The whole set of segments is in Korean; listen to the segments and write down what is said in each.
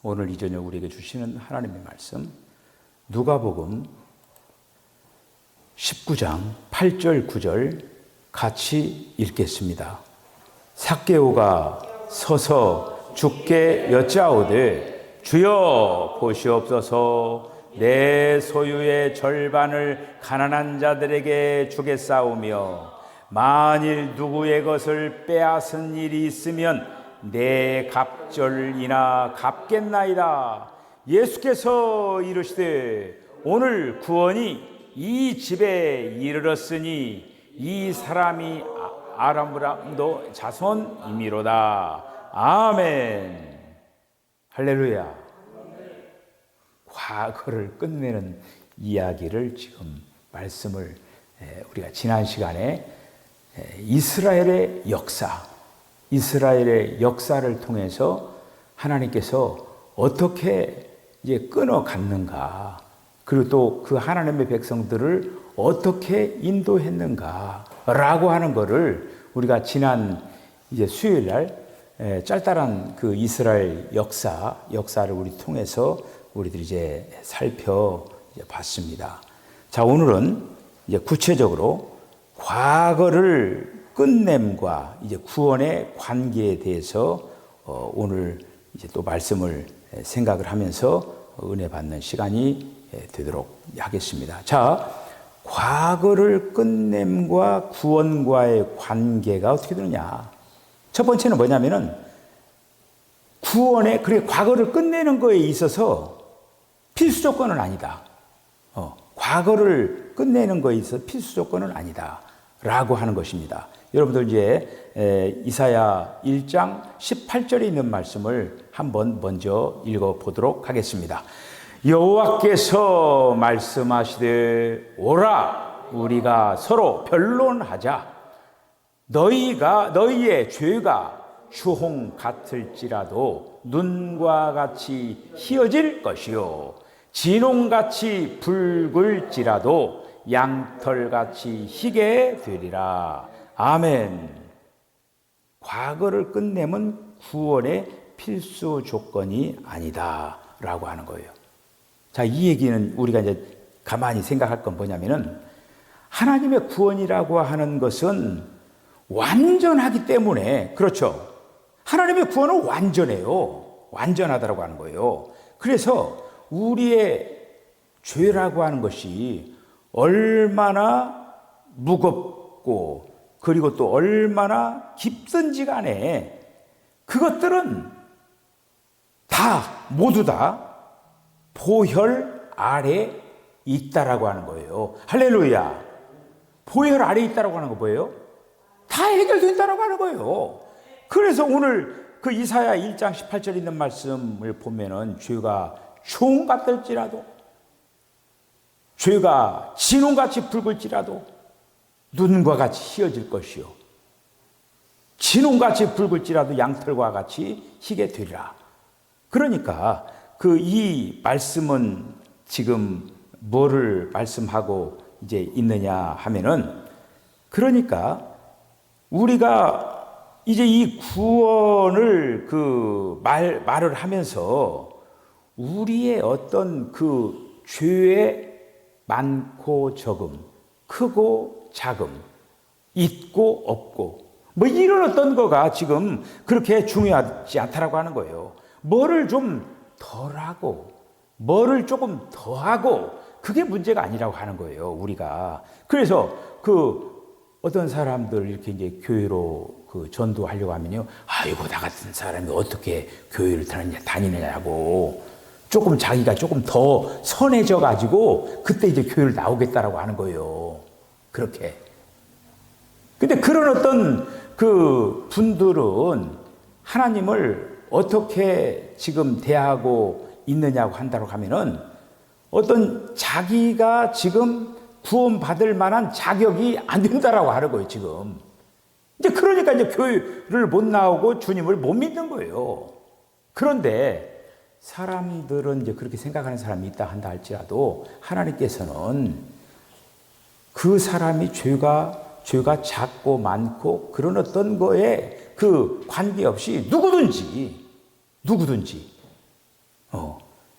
오늘 이 저녁 우리에게 주시는 하나님의 말씀, 누가복음 19장 8절 9절 같이 읽겠습니다. 삭개오가 서서 주께 여짜오되 주여 보시옵소서, 내 소유의 절반을 가난한 자들에게 주겠사오며 만일 누구의 것을 빼앗은 일이 있으면 내 갑절이나 갚겠나이다. 예수께서 이르시되 오늘 구원이 이 집에 이르렀으니 이 사람이 아브라함도 자손이미로다. 아멘. 할렐루야. 과거를 끝내는 이야기를 지금 말씀을 우리가 지난 시간에 이스라엘의 역사를 통해서 하나님께서 어떻게 이제 끊어갔는가, 그리고 또 그 하나님의 백성들을 어떻게 인도했는가라고 하는 것을 우리가 지난 이제 수요일 날 짤짤한 그 이스라엘 역사를 우리 통해서 우리들이 이제 살펴봤습니다. 자, 오늘은 이제 구체적으로 과거를 끝냄과 이제 구원의 관계에 대해서 오늘 이제 또 말씀을 생각을 하면서 은혜 받는 시간이 되도록 하겠습니다. 자, 과거를 끝냄과 구원과의 관계가 어떻게 되느냐? 첫 번째는 뭐냐면은 과거를 끝내는 거에 있어서 필수 조건은 아니다. 과거를 끝내는 거에 있어서 필수 조건은 아니다라고 하는 것입니다. 여러분들 이제 이사야 1장 18절에 있는 말씀을 한번 먼저 읽어보도록 하겠습니다. 여호와께서 말씀하시되 오라 우리가 서로 변론하자. 너희의 죄가 주홍 같을지라도 눈과 같이 희어질 것이요 진홍같이 붉을지라도 양털같이 희게 되리라. 아멘. 과거를 끝내면 구원의 필수 조건이 아니다라고 하는 거예요. 자, 이 얘기는 우리가 이제 가만히 생각할 건 뭐냐면은 하나님의 구원이라고 하는 것은 완전하기 때문에, 그렇죠. 하나님의 구원은 완전해요. 완전하다라고 하는 거예요. 그래서 우리의 죄라고 하는 것이 얼마나 무겁고 그리고 또 얼마나 깊든지 간에 그것들은 모두 다 보혈 아래 있다라고 하는 거예요. 할렐루야. 보혈 아래 있다라고 하는 거 뭐예요? 다 해결된다라고 하는 거예요. 그래서 오늘 그 이사야 1장 18절에 있는 말씀을 보면은 죄가 총 같을지라도, 죄가 진홍같이 붉을지라도 눈과 같이 희어질 것이요 진홍같이 붉을지라도 양털과 같이 희게 되리라. 그러니까 이 말씀은 지금 뭐를 말씀하고 이제 있느냐 하면은, 그러니까 우리가 이제 이 구원을 말을 하면서 우리의 어떤 그 죄의 많고 적음, 크고 작음, 있고 없고, 뭐 이런 어떤 거가 지금 그렇게 중요하지 않다라고 하는 거예요. 뭐를 좀 덜하고, 뭐를 조금 더하고, 그게 문제가 아니라고 하는 거예요, 우리가. 그래서 어떤 사람들 이렇게 이제 교회로 전도하려고 하면요. 아이고, 나 같은 사람이 어떻게 교회를 다니느냐고. 자기가 조금 더 선해져 가지고 그때 이제 교회를 나오겠다라고 하는 거예요. 그렇게. 근데 그런 어떤 분들은 하나님을 어떻게 지금 대하고 있느냐고 한다고 하면은 어떤 자기가 지금 구원받을 만한 자격이 안 된다라고 하는 거예요, 지금. 이제 그러니까 이제 교회를 못 나오고 주님을 못 믿는 거예요. 그런데 사람들은 이제 그렇게 생각하는 사람이 있다 한다 할지라도 하나님께서는 그 사람이 죄가 작고 많고 그런 어떤 거에 관계없이 누구든지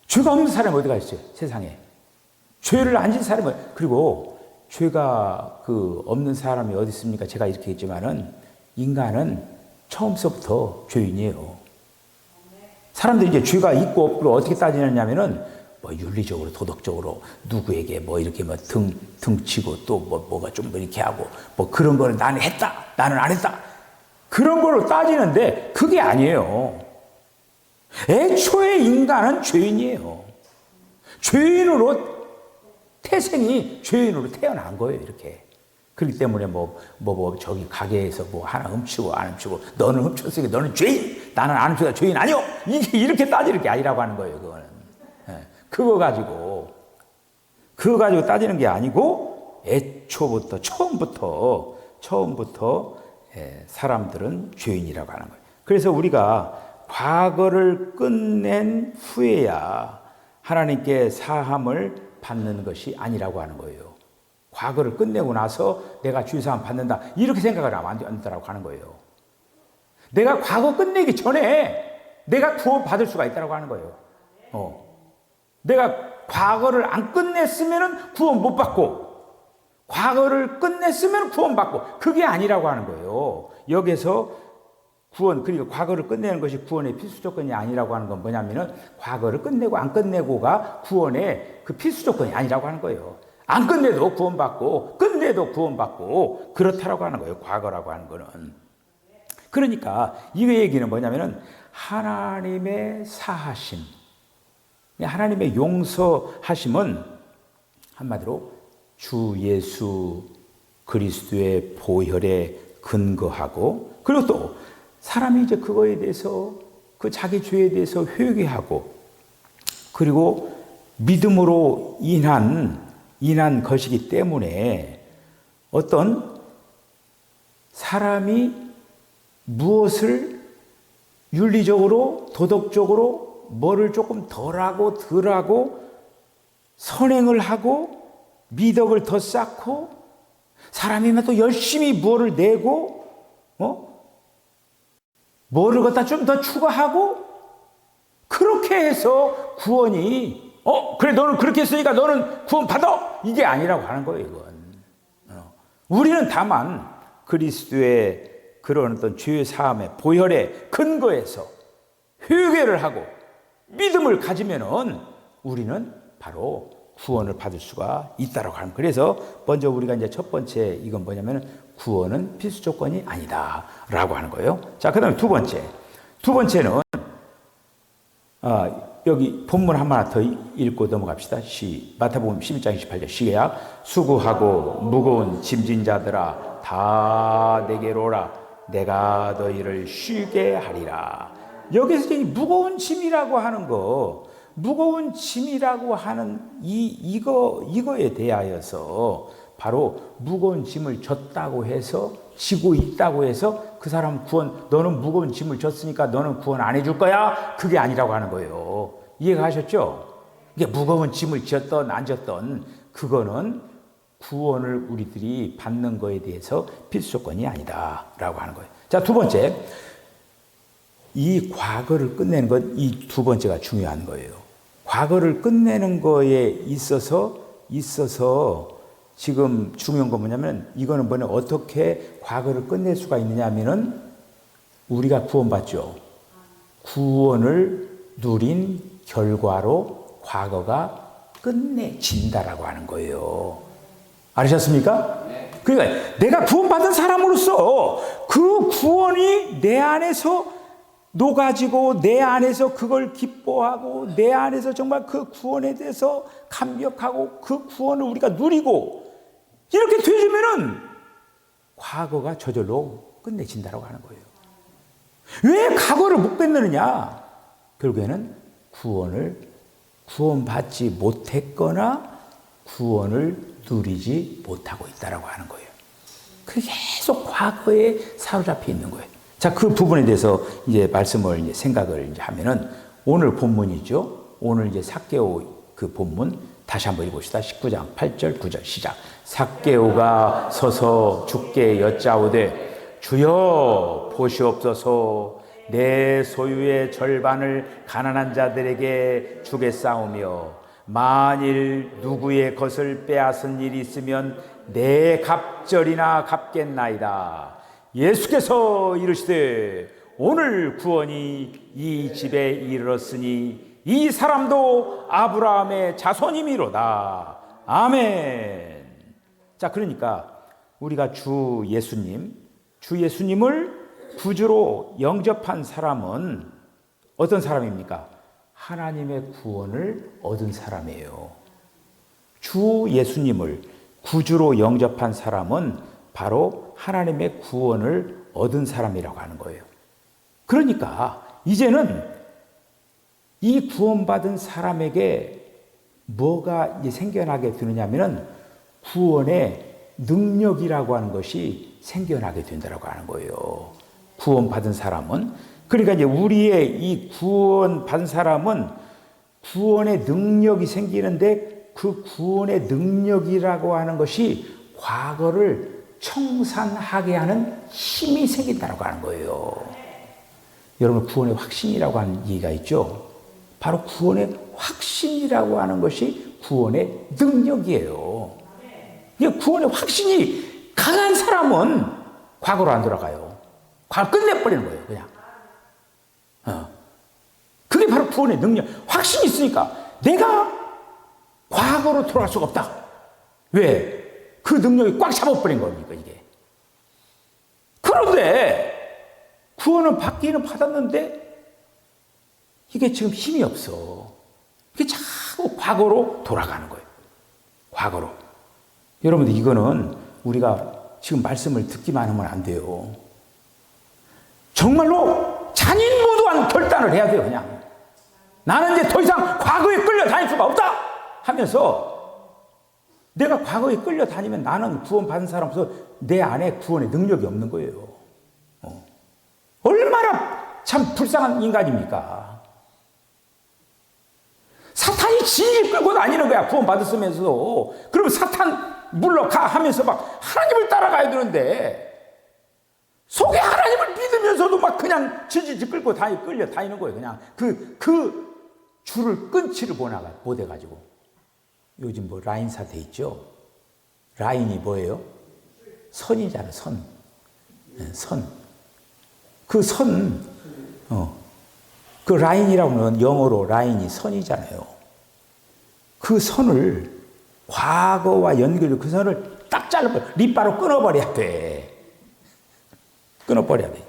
죄가 없는 사람이 어디가 있어요? 세상에. 죄를 안 진 사람은, 그리고 죄가 없는 사람이 어디 있습니까? 제가 이렇게 했지만은 인간은 처음서부터 죄인이에요. 사람들이 이제 죄가 있고 없고 어떻게 따지느냐면은 뭐 윤리적으로 도덕적으로 누구에게 뭐 이렇게 뭐 등치고 또 뭐가 좀 이렇게 하고 뭐 그런 거는 나는 했다, 나는 안 했다, 그런 걸로 따지는데 그게 아니에요. 애초에 인간은 죄인이에요. 죄인으로 태생이 죄인으로 태어난 거예요. 이렇게. 그렇기 때문에 저기 가게에서 뭐 하나 훔치고 안 훔치고 너는 훔쳤으니까 너는 죄인, 나는 안 훔치다 죄인 아니요, 이렇게 따지는 게 아니라고 하는 거예요. 그거는. 그거 가지고 따지는 게 아니고 애초부터 처음부터 사람들은 죄인이라고 하는 거예요. 그래서 우리가 과거를 끝낸 후에야 하나님께 사함을 받는 것이 아니라고 하는 거예요. 과거를 끝내고 나서 내가 주의사함 받는다, 이렇게 생각을 하면 안 된다고 하는 거예요. 내가 과거 끝내기 전에 내가 구원 받을 수가 있다고 하는 거예요. 내가 과거를 안 끝냈으면 구원 못 받고, 과거를 끝냈으면 구원 받고, 그게 아니라고 하는 거예요. 여기서 구원, 그러니까 과거를 끝내는 것이 구원의 필수 조건이 아니라고 하는 건 뭐냐면은 과거를 끝내고 안 끝내고가 구원의 그 필수 조건이 아니라고 하는 거예요. 안 끝내도 구원받고 끝내도 구원받고 그렇다라고 하는 거예요. 과거라고 하는 거는. 그러니까 이 얘기는 뭐냐면은 하나님의 사하심, 하나님의 용서하심은 한마디로 주 예수 그리스도의 보혈에 근거하고, 그리고 또 사람이 이제 그거에 대해서 그 자기 죄에 대해서 회개하고, 그리고 믿음으로 인한 것이기 때문에 어떤 사람이 무엇을 윤리적으로 도덕적으로 뭐를 조금 덜하고 선행을 하고 미덕을 더 쌓고 사람이면 또 열심히 뭐를 내고 뭐를 갖다 좀 더 추가하고 그렇게 해서 구원이 그래 너는 그렇게 했으니까 너는 구원 받아, 이게 아니라고 하는 거예요. 이건 우리는 다만 그리스도의 그런 어떤 죄의 사함의 보혈에 근거해서 회개를 하고 믿음을 가지면은 우리는 바로 구원을 받을 수가 있다라고 하는 거예요. 그래서 먼저 우리가 이제 첫 번째 이건 뭐냐면 구원은 필수 조건이 아니다라고 하는 거예요. 자, 그다음에 두 번째는 여기 본문 하나 더 읽고 넘어갑시다. 마태복음 11장 28절 시작. 수고하고 무거운 짐진 자들아 다 내게로 오라, 내가 너희를 쉬게 하리라. 여기서 이 무거운 짐이라고 하는 거, 무거운 짐이라고 하는 이거에 대하여서 바로 무거운 짐을 졌다고 해서, 지고 있다고 해서 그 사람 구원, 너는 무거운 짐을 졌으니까 너는 구원 안 해줄 거야, 그게 아니라고 하는 거예요. 이해가 하셨죠? 이게 무거운 짐을 지었던 안 졌던 그거는 구원을 우리들이 받는 거에 대해서 필수 조건이 아니다라고 하는 거예요. 자, 두 번째, 이 과거를 끝내는 것, 이 두 번째가 중요한 거예요. 과거를 끝내는 거에 있어서 지금 중요한 건 뭐냐면, 이거는 뭐냐, 어떻게 과거를 끝낼 수가 있느냐 하면은 우리가 구원받죠. 구원을 누린 결과로 과거가 끝내진다라고 하는 거예요. 알으셨습니까? 그러니까 내가 구원받은 사람으로서 그 구원이 내 안에서 녹아지고 내 안에서 그걸 기뻐하고 내 안에서 정말 그 구원에 대해서 감격하고 그 구원을 우리가 누리고 이렇게 되지면은 과거가 저절로 끝내진다라고 하는 거예요. 왜 과거를 못 끝내느냐? 결국에는 구원받지 못했거나 구원을 누리지 못하고 있다라고 하는 거예요. 계속 과거에 사로잡혀 있는 거예요. 자, 그 부분에 대해서 이제 말씀을 이제 생각을 이제 하면은 오늘 본문이죠. 오늘 이제 삭개오 그 본문 다시 한번 읽읍시다. 19장 8절 9절 시작. 삭개오가 서서 주께 여짜오되 주여 보시옵소서, 내 소유의 절반을 가난한 자들에게 주겠사오며 만일 누구의 것을 빼앗은 일이 있으면 내 갑절이나 갚겠나이다. 예수께서 이르시되 오늘 구원이 이 집에 이르렀으니 이 사람도 아브라함의 자손이미로다. 아멘. 자, 그러니까 우리가 주 예수님을 구주로 영접한 사람은 어떤 사람입니까? 하나님의 구원을 얻은 사람이에요. 주 예수님을 구주로 영접한 사람은 바로 하나님의 구원을 얻은 사람이라고 하는 거예요. 그러니까 이제는 이 구원받은 사람에게 뭐가 생겨나게 되느냐면은 구원의 능력이라고 하는 것이 생겨나게 된다고 하는 거예요. 구원받은 사람은. 그러니까 이제 우리의 이 구원받은 사람은 구원의 능력이 생기는데 그 구원의 능력이라고 하는 것이 과거를 청산하게 하는 힘이 생긴다고 하는 거예요. 여러분, 구원의 확신이라고 하는 얘기가 있죠. 바로 구원의 확신이라고 하는 것이 구원의 능력이에요. 구원의 확신이 강한 사람은 과거로 안 돌아가요. 과거 끝내버리는 거예요, 그냥. 그게 바로 구원의 능력. 확신이 있으니까 내가 과거로 돌아갈 수가 없다. 왜? 그 능력이 꽉 잡아버린 겁니까, 이게. 그런데 구원은 받기는 받았는데 이게 지금 힘이 없어. 이게 자꾸 과거로 돌아가는 거예요. 과거로. 여러분들, 이거는 우리가 지금 말씀을 듣기만 하면 안 돼요. 정말로 잔인무도한 결단을 해야 돼요. 그냥 나는 이제 더 이상 과거에 끌려다닐 수가 없다 하면서, 내가 과거에 끌려다니면 나는 구원받은 사람으로서 내 안에 구원의 능력이 없는 거예요. 얼마나 참 불쌍한 인간입니까? 사탄이 질질 끌고 다니는 거야, 구원받았으면서도. 그러면 사탄 물러가 하면서 막 하나님을 따라가야 되는데 속에 하나님을 믿으면서도 막 그냥 질질 끌고 끌려 다니는 거예요. 그냥 그 줄을 끊지를 못해가지고. 요즘 뭐 라인 사태 있죠? 라인이 뭐예요? 선이잖아, 선. 선. 그 선, 그 라인이라고 하면 영어로 라인이 선이잖아요. 그 선을, 과거와 연결, 그 선을 딱 잘라버려. 립바로 끊어버려야 돼. 끊어버려야 돼.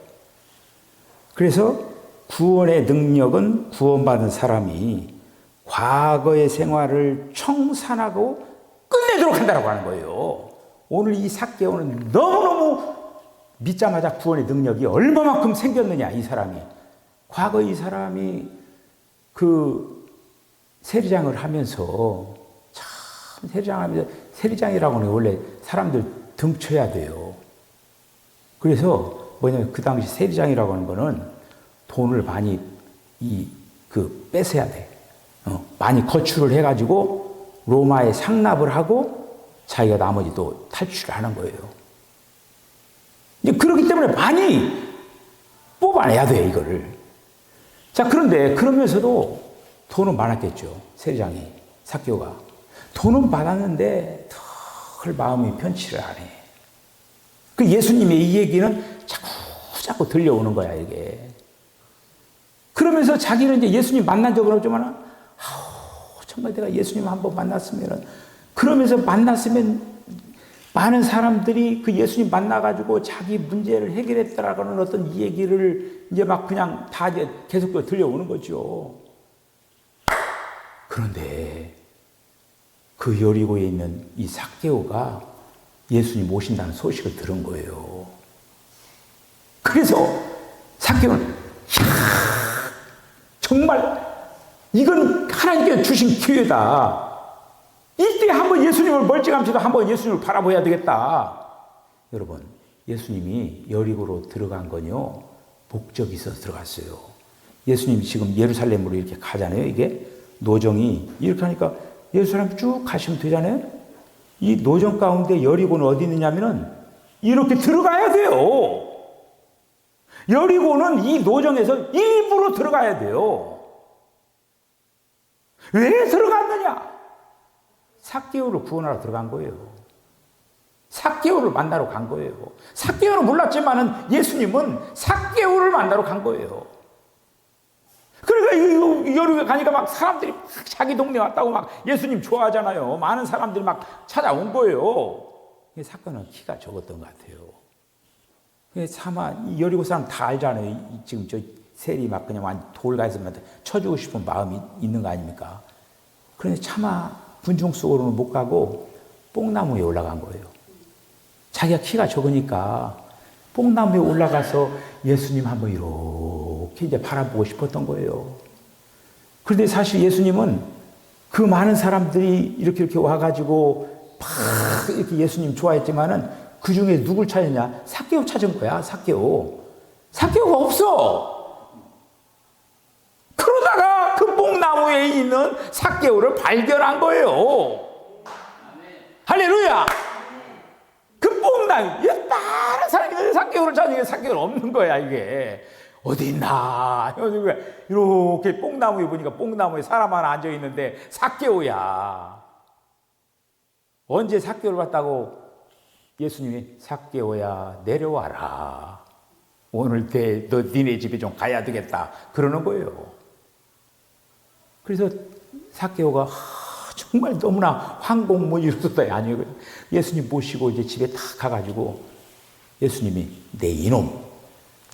그래서 구원의 능력은 구원받은 사람이 과거의 생활을 청산하고 끝내도록 한다고 하는 거예요. 오늘 이 삭개오는 너무너무 믿자마자 구원의 능력이 얼마만큼 생겼느냐, 이 사람이. 과거 이 사람이 그 세리장을 하면서, 참 세리장이라고는 원래 사람들 등쳐야 돼요. 그래서 뭐냐면 그 당시 세리장이라고 하는 거는 돈을 많이 뺏어야 돼. 많이 거출을 해가지고 로마에 상납을 하고 자기가 나머지 또 탈출을 하는 거예요. 그렇기 때문에 많이 뽑아내야 돼, 이거를. 자, 그런데 그러면서도 돈은 많았겠죠, 세리장이, 삭개오가. 돈은 받았는데 덜 마음이 편치를 안 해. 그 예수님의 이 얘기는 자꾸 들려오는 거야, 이게. 그러면서 자기는 이제 예수님 만난 적은 없지만, 정말 내가 예수님 한번 만났으면, 그러면서 만났으면 많은 사람들이 그 예수님 만나가지고 자기 문제를 해결했다라는 어떤 이 얘기를 이제 막 그냥 다 이제 계속 들려오는 거죠. 그런데 그 여리고에 있는 이 삭개오가 예수님 오신다는 소식을 들은 거예요. 그래서 삭개오는, 정말 이건 하나님께 주신 기회다. 이때 한번 예수님을 멀찌감치도 한번 예수님을 바라봐야 되겠다. 여러분, 예수님이 여리고로 들어간 건요, 목적이 있어서 들어갔어요. 예수님이 지금 예루살렘으로 이렇게 가잖아요. 이게 노정이 이렇게 하니까 예루살렘 쭉 가시면 되잖아요. 이 노정 가운데 여리고는 어디 있느냐면은 이렇게 들어가야 돼요. 여리고는 이 노정에서 일부러 들어가야 돼요. 왜 들어갔느냐? 삭개오를 구원하러 들어간 거예요. 삭개오를 만나러 간 거예요. 삭개오를 몰랐지만은 예수님은 삭개오를 만나러 간 거예요. 그러니까 여리고 가니까 막 사람들이 막 자기 동네 왔다고 막 예수님 좋아하잖아요. 많은 사람들이 막 찾아온 거예요. 사건은 키가 적었던 것 같아요. 차마 여리고 사람 다 알잖아요. 지금 저 셀이 막 그냥 돌가에서 쳐주고 싶은 마음이 있는 거 아닙니까? 그런데 차마 분중 속으로는 못 가고 뽕나무에 올라간 거예요. 자기가 키가 적으니까 뽕나무에 올라가서 예수님 한번 이렇게 이제 바라보고 싶었던 거예요. 그런데 사실 예수님은 그 많은 사람들이 이렇게 와가지고 막 이렇게 예수님 좋아했지만은 그 중에 누굴 찾았냐? 삭개오 찾은 거야, 삭개오. 삭개오가 없어. 그러다가 그 뽕나무에 있는 삭개오를 발견한 거예요. 할렐루야! 그 뽕나무, 다른 사람이 삭개오를 찾으니까 삭개오는 없는 거야, 이게. 어디 있나? 이렇게 뽕나무에 보니까 뽕나무에 사람 하나 앉아 있는데 삭개오야. 언제 삭개오를 봤다고? 예수님이 삭개오야 내려와라. 오늘 너 니네 집에 좀 가야 되겠다. 그러는 거예요. 그래서 삭개오가 정말 너무나 황공무지로다 아니에요. 예수님 모시고 이제 집에 딱 가가지고 예수님이 내 이놈,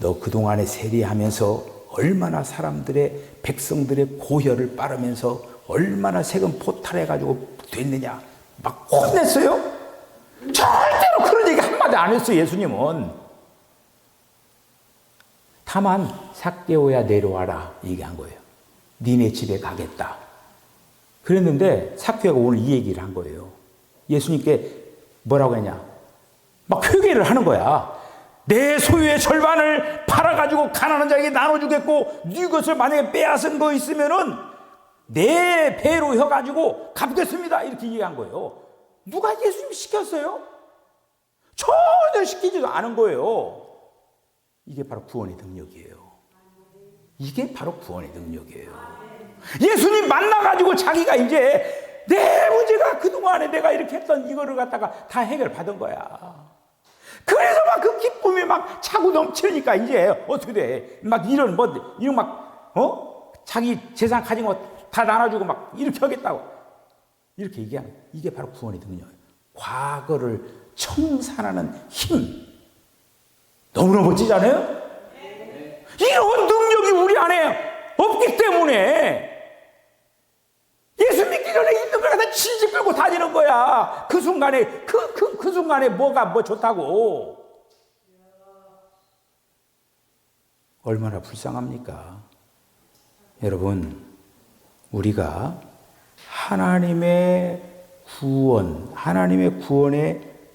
너 그동안에 세리하면서 얼마나 사람들의 백성들의 고혈을 빨으면서 얼마나 세금 포탈해가지고 됐느냐 막 혼냈어요. 절대로 그런 얘기 한마디 안 했어요. 예수님은. 다만 삭개오야 내려와라 얘기한 거예요. 니네 집에 가겠다. 그랬는데 삭개오가 오늘 이 얘기를 한 거예요. 예수님께 뭐라고 했냐? 막 회개를 하는 거야. 내 소유의 절반을 팔아가지고 가난한 자에게 나눠주겠고 네 것을 만약에 빼앗은 거 있으면은 내 배로 혀가지고 갚겠습니다. 이렇게 얘기한 거예요. 누가 예수님 시켰어요? 전혀 시키지도 않은 거예요. 이게 바로 구원의 능력이에요. 이게 바로 구원의 능력이에요. 예수님 만나가지고 자기가 이제 내 문제가 그동안에 내가 이렇게 했던 이거를 갖다가 다 해결받은 거야. 그래서 막 그 기쁨이 막 차고 넘치니까 이제 어떻게 돼? 막 이런 자기 재산 가진 거 다 나눠주고 막 이렇게 하겠다고. 이렇게 얘기하는 이게 바로 구원의 능력이에요. 과거를 청산하는 힘. 너무나 멋지지 않아요? 네. 이런 능력이 우리 안에 없기 때문에 예수 믿기 전에 있는 걸 갖다 질질 끌고 다니는 거야. 그 순간에 그 순간에 뭐 좋다고. 얼마나 불쌍합니까? 여러분, 우리가 하나님의 구원의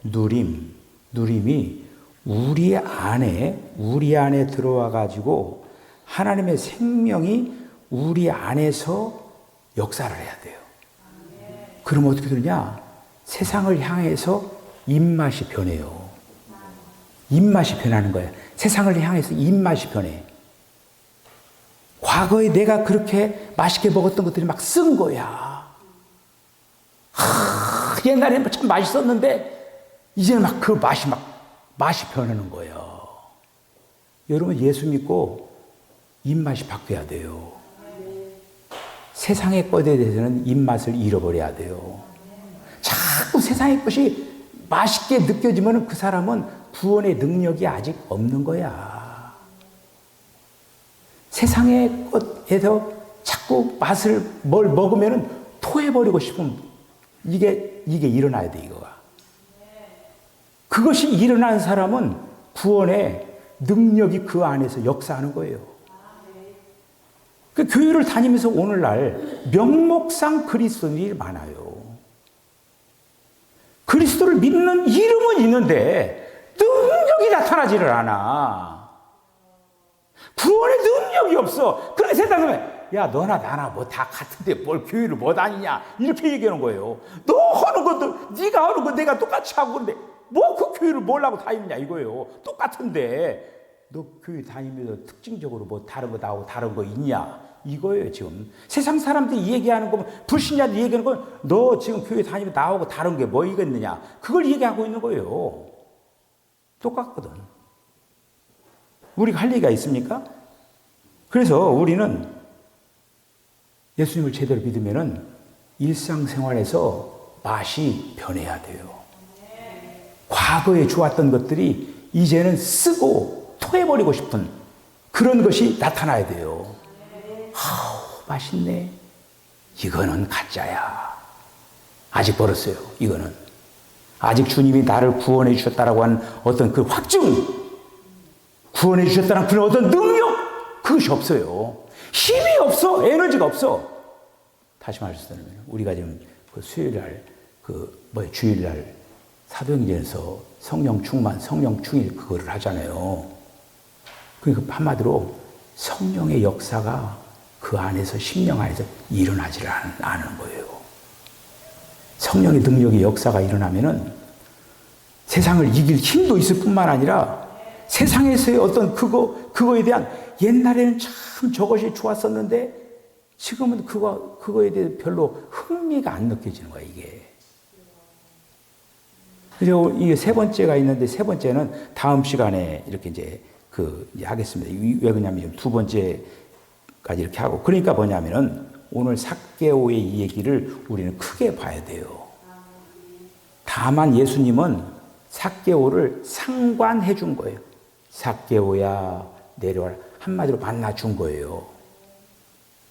누림이 우리 안에 들어와 가지고 하나님의 생명이 우리 안에서 역사를 해야 돼요. 그럼 어떻게 되느냐? 세상을 향해서 입맛이 변해요. 입맛이 변하는 거예요. 세상을 향해서 입맛이 변해. 과거에 내가 그렇게 맛있게 먹었던 것들이 막 쓴 거야. 옛날에는 참 맛있었는데 이제는 막 그 맛이 변하는 거예요. 여러분 예수 믿고 입맛이 바뀌어야 돼요. 세상의 것에 대해서는 입맛을 잃어버려야 돼요. 자꾸 세상의 것이 맛있게 느껴지면 그 사람은 구원의 능력이 아직 없는 거야. 세상의 것에서 자꾸 뭘 먹으면 토해버리고 싶은 이게 일어나야 돼, 이거가. 그것이 일어난 사람은 구원의 능력이 그 안에서 역사하는 거예요. 그 교회를 다니면서 오늘날 명목상 그리스도인이 많아요. 그리스도를 믿는 이름은 있는데 능력이 나타나지를 않아. 구원의 능력이 없어. 그래 세상은 야 너나 나나 뭐 다 같은데 뭘 교회를 못 다니냐 이렇게 얘기하는 거예요. 너 하는 것도 네가 하는 거 내가 똑같이 하고 그런데 뭐 그 교회를 뭘 하고 다니냐 이거예요. 똑같은데 너 교회 다니면서 특징적으로 뭐 다른 거 나오고 다른 거 있냐? 이거예요, 지금. 세상 사람들이 얘기하는 거, 불신자들이 얘기하는 건 너 지금 교회 다니면 나오고 다른 게 뭐 있겠느냐? 그걸 얘기하고 있는 거예요. 똑같거든. 우리가 할 얘기가 있습니까? 그래서 우리는 예수님을 제대로 믿으면은 일상생활에서 맛이 변해야 돼요. 과거에 좋았던 것들이 이제는 쓰고 토해버리고 싶은 그런 것이 나타나야 돼요. 아우, 맛있네. 이거는 가짜야. 아직 멀었어요. 이거는. 아직 주님이 나를 구원해 주셨다라고 하는 어떤 그 확증, 구원해 주셨다는 그런 어떤 능력, 그것이 없어요. 힘이 없어. 에너지가 없어. 다시 말해서 우리가 지금 그 수요일날, 주일날 사도행전에서 성령 충만, 성령 충일 그거를 하잖아요. 그러니까 한마디로 성령의 역사가 그 안에서, 심령 안에서 일어나지를 않는 거예요. 성령의 능력의 역사가 일어나면은 세상을 이길 힘도 있을 뿐만 아니라 세상에서의 어떤 그거에 대한 옛날에는 참 저것이 좋았었는데 지금은 그거에 대해 별로 흥미가 안 느껴지는 거야, 이게. 그래서 이게 세 번째가 있는데 세 번째는 다음 시간에 이렇게 이제 하겠습니다. 왜 그러냐면 두 번째까지 이렇게 하고. 그러니까 뭐냐면은 오늘 삭개오의 이 얘기를 우리는 크게 봐야 돼요. 다만 예수님은 삭개오를 상관해 준 거예요. 삭개오야 내려와라. 한마디로 만나 준 거예요.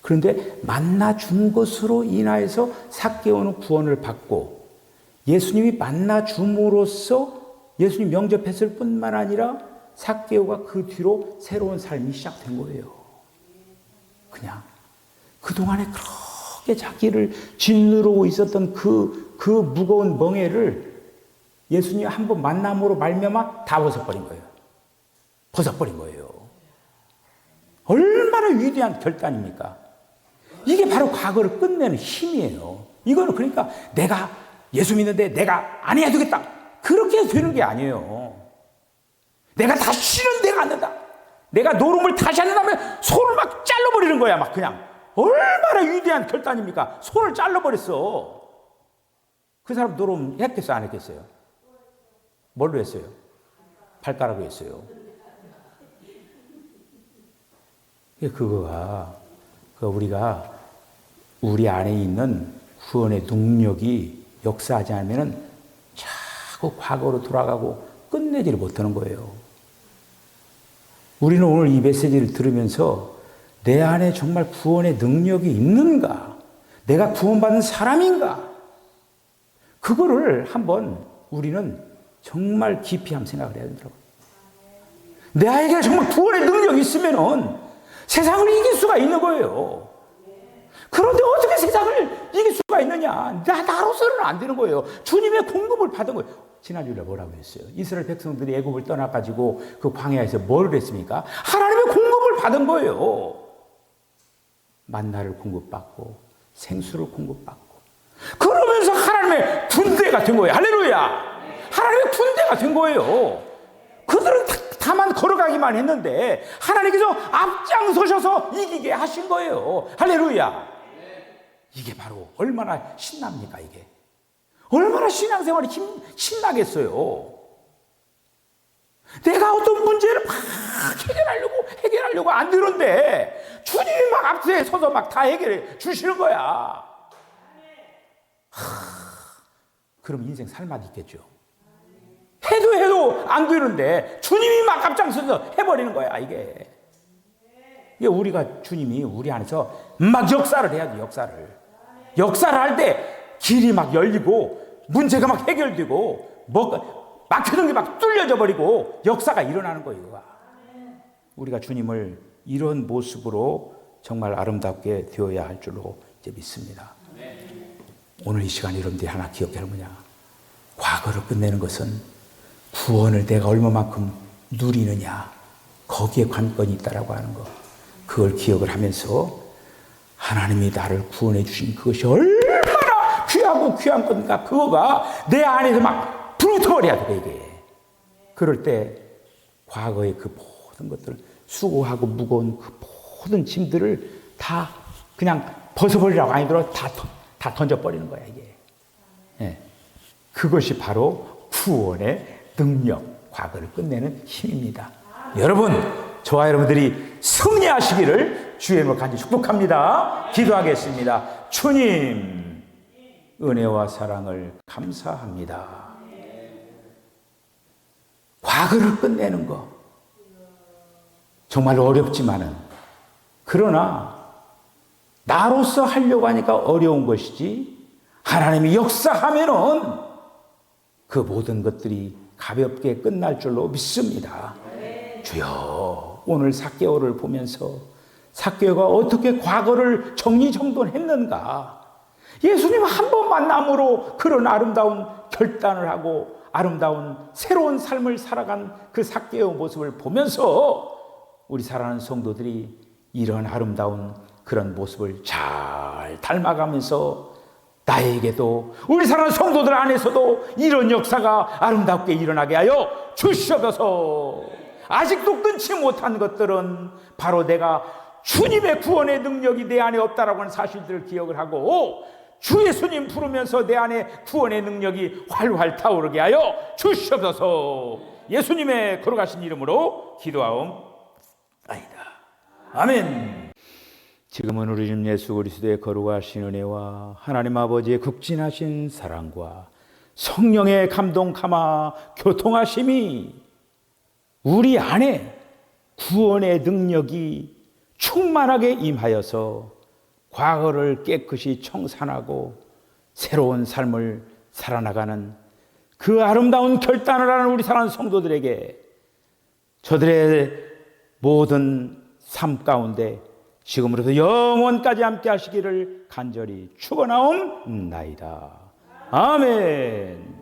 그런데 만나 준 것으로 인하여서 삭개오는 구원을 받고 예수님이 만나 줌으로써 예수님 영접했을 뿐만 아니라 삭개오가 그 뒤로 새로운 삶이 시작된 거예요. 그냥 그동안에 그렇게 자기를 짓누르고 있었던 그 무거운 멍에를 예수님이 한번 만남으로 말미암아 다 벗어버린 거예요. 벗어버린 거예요. 얼마나 위대한 결단입니까? 이게 바로 과거를 끝내는 힘이에요. 이거는 그러니까 내가 예수 믿는데 내가 안 해야 되겠다. 그렇게 되는 게 아니에요. 내가 다시는 내가 안 된다. 내가 노름을 다시 한다면 손을 막 잘라버리는 거야. 막 그냥. 얼마나 위대한 결단입니까? 손을 잘라버렸어. 그 사람 노름 했겠어요? 안 했겠어요? 뭘로 했어요? 발가락으로 했어요. 그거가 우리가 우리 안에 있는 구원의 능력이 역사하지 않으면 자꾸 과거로 돌아가고 끝내지를 못하는 거예요. 우리는 오늘 이 메시지를 들으면서 내 안에 정말 구원의 능력이 있는가? 내가 구원받은 사람인가? 그거를 한번 우리는 정말 깊이 한번 생각을 해야 되더라고요. 내 안에 정말 구원의 능력이 있으면은 세상을 이길 수가 있는 거예요. 그런데 어떻게 세상을 이길 수가 있느냐? 나로서는 안 되는 거예요. 주님의 공급을 받은 거예요. 지난주에 뭐라고 했어요? 이스라엘 백성들이 애굽을 떠나가지고 그 광야에서 뭘 했습니까? 하나님의 공급을 받은 거예요. 만나를 공급받고 생수를 공급받고 그러면서 하나님의 군대가 된 거예요. 할렐루야. 하나님의 군대가 된 거예요. 그들은 다만 걸어가기만 했는데 하나님께서 앞장서셔서 이기게 하신 거예요. 할렐루야. 이게 바로 얼마나 신납니까, 이게. 얼마나 신앙생활이 신나겠어요. 내가 어떤 문제를 막 해결하려고 안 되는데 주님이 막 앞에 서서 막 다 해결해 주시는 거야. 그럼 인생 살맛 있겠죠. 해도 안 되는데 주님이 막 앞장서서 해버리는 거야, 이게. 우리가 주님이 우리 안에서 막 역사를 해야 돼, 역사를 할 때 길이 막 열리고 문제가 막 해결되고 막혀진 게 막 뚫려져 버리고 역사가 일어나는 거예요. 우리가 주님을 이런 모습으로 정말 아름답게 되어야 할 줄로 이제 믿습니다. 오늘 이 시간 여러분들이 하나 기억해야 하는 거냐? 과거를 끝내는 것은 구원을 내가 얼마만큼 누리느냐, 거기에 관건이 있다라고 하는 거, 그걸 기억을 하면서 하나님이 나를 구원해 주신 그것이 얼마나 귀하고 귀한 건가, 그거가 내 안에서 막 불붙어버려야 돼, 이게. 그럴 때 과거의 그 모든 모든 것들을 수고하고 무거운 그 모든 짐들을 다 그냥 벗어버리라고 아니더라도 다 던져버리는 거야, 이게. 예. 그것이 바로 구원의 능력, 과거를 끝내는 힘입니다. 여러분, 저와 여러분들이 승리하시기를 주의 이름으로 간절히 축복합니다. 기도하겠습니다. 주님, 은혜와 사랑을 감사합니다. 과거를 끝내는 거 정말 어렵지만은, 그러나 나로서 하려고 하니까 어려운 것이지, 하나님이 역사하면은 그 모든 것들이 가볍게 끝날 줄로 믿습니다. 주여, 오늘 삭개오를 보면서 삭개오가 어떻게 과거를 정리정돈했는가, 예수님 한 번 만남으로 그런 아름다운 결단을 하고 아름다운 새로운 삶을 살아간 그 삭개오 모습을 보면서 우리 사랑하는 성도들이 이런 아름다운 그런 모습을 잘 닮아가면서 나에게도, 우리 사랑하는 성도들 안에서도 이런 역사가 아름답게 일어나게 하여 주시옵소서. 아직도 끊지 못한 것들은 바로 내가 주님의 구원의 능력이 내 안에 없다라고 하는 사실들을 기억을 하고, 주 예수님 부르면서 내 안에 구원의 능력이 활활 타오르게 하여 주시옵소서. 예수님의 걸어가신 이름으로 기도하옵나이다. 아멘. 지금은 우리 주님 예수 그리스도의 거룩하신 은혜와 하나님 아버지의 극진하신 사랑과 성령의 감동 감화 교통하심이 우리 안에 구원의 능력이 충만하게 임하여서 과거를 깨끗이 청산하고 새로운 삶을 살아나가는 그 아름다운 결단을 하는 우리 사랑하는 성도들에게 저들의 모든 삶 가운데 지금으로부터 영원까지 함께 하시기를 간절히 축원하옵나이다. 아멘.